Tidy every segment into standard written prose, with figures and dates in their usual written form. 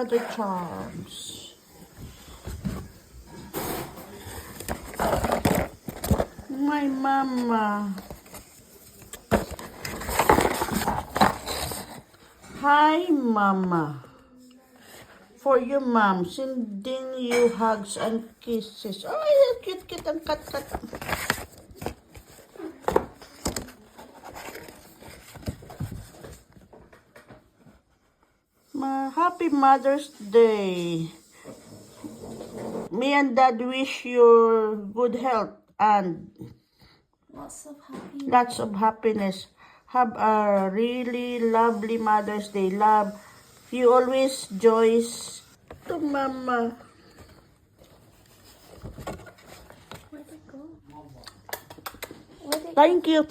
other charms. My mama. Hi, mama. For your mom, sending you hugs and kisses. Oh, cute, cute ang cat. Happy Mother's Day. Me and Dad wish you good health and lots of happiness. Have a really lovely Mother's Day. Love you always, Joyce. To Mama. Where'd it go? Thank you.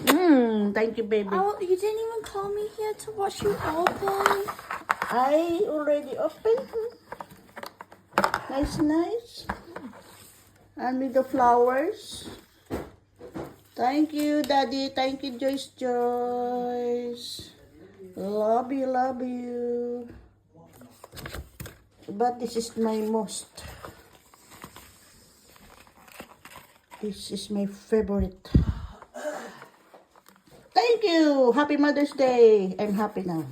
Thank you, baby. Oh, you didn't even call me here to watch you open. I already opened. Nice, nice. And with the flowers. Thank you, Daddy. Thank you, Joyce. Love you, love you. But this is my most. This is my favorite. Thank you. Happy Mother's Day. I'm happy now.